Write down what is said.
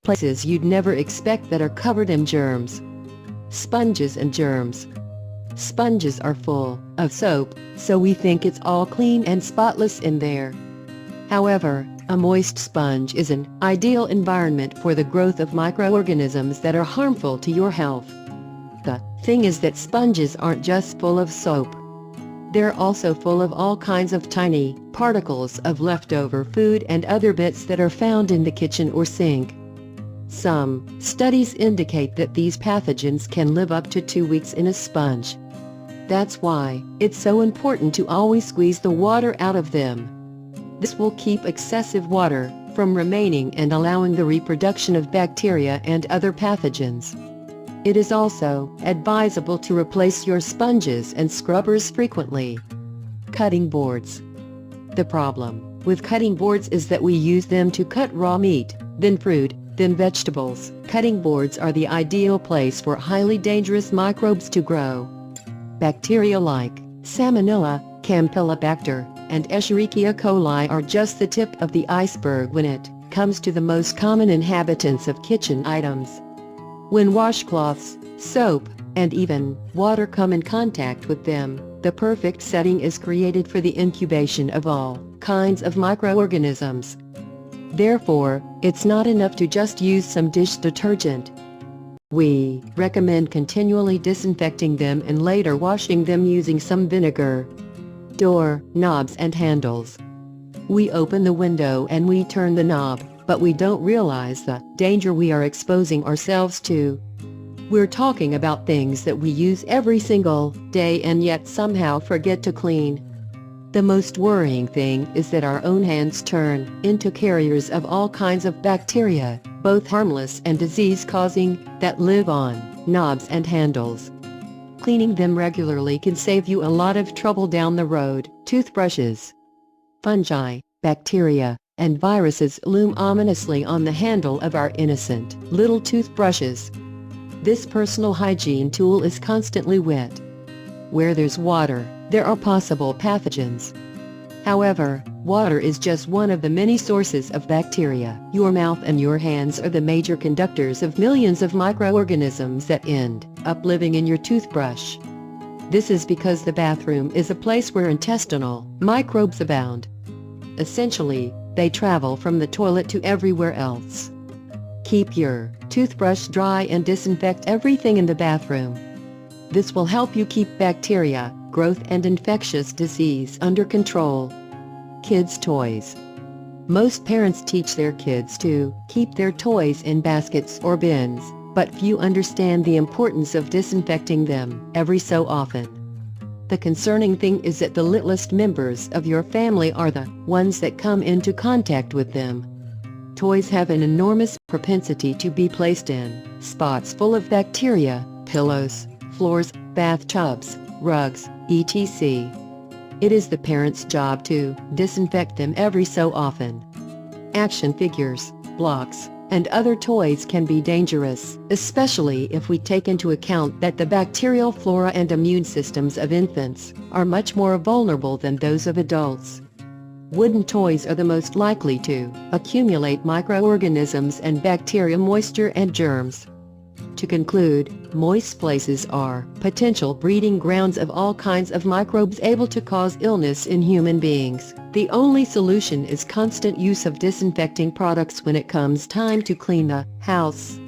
places you'd never expect that are covered in germs. Sponges and germs. Sponges are full of soap, so we think it's all clean and spotless in there. However, a moist sponge is an ideal environment for the growth of microorganisms that are harmful to your health. The thing is that sponges aren't just full of soap. They're also full of all kinds of tiny particles of leftover food and other bits that are found in the kitchen or sink. Some studies indicate that these pathogens can live up to 2 weeks in a sponge. That's why it's so important to always squeeze the water out of them. This will keep excessive water from remaining and allowing the reproduction of bacteria and other pathogens. It is also advisable to replace your sponges and scrubbers frequently. Cutting boards. The problem with cutting boards is that we use them to cut raw meat, then fruit, then vegetables. Cutting boards are the ideal place for highly dangerous microbes to grow. Bacteria like Salmonella, Campylobacter, and Escherichia coli are just the tip of the iceberg when it comes to the most common inhabitants of kitchen items. When washcloths, soap, and even water come in contact with them, the perfect setting is created for the incubation of all kinds of microorganisms. Therefore, it's not enough to just use some dish detergent. We recommend continually disinfecting them and later washing them using some vinegar. Door knobs and handles. We open the window and we turn the knob, but we don't realize the danger we are exposing ourselves to. We're talking about things that we use every single day and yet somehow forget to clean. The most worrying thing is that our own hands turn into carriers of all kinds of bacteria, both harmless and disease-causing, that live on knobs and handles. Cleaning them regularly can save you a lot of trouble down the road. Toothbrushes. Fungi, bacteria, and viruses loom ominously on the handle of our innocent little toothbrushes. This personal hygiene tool is constantly wet. Where there's water, there are possible pathogens. However, water is just one of the many sources of bacteria. Your mouth and your hands are the major conductors of millions of microorganisms that end up living in your toothbrush. This is because the bathroom is a place where intestinal microbes abound. Essentially, they travel from the toilet to everywhere else. Keep your toothbrush dry and disinfect everything in the bathroom. This will help you keep bacteria, growth and infectious disease under control. Kids' toys. Most parents teach their kids to keep their toys in baskets or bins, but few understand the importance of disinfecting them every so often. The concerning thing is that the littlest members of your family are the ones that come into contact with them. Toys have an enormous propensity to be placed in spots full of bacteria, pillows, floors, bathtubs, rugs, etc. It is the parent's job to disinfect them every so often. Action figures, blocks, and other toys can be dangerous, especially if we take into account that the bacterial flora and immune systems of infants are much more vulnerable than those of adults. Wooden toys are the most likely to accumulate microorganisms and bacteria, moisture and germs. To conclude, moist places are potential breeding grounds of all kinds of microbes able to cause illness in human beings. The only solution is constant use of disinfecting products when it comes time to clean the house.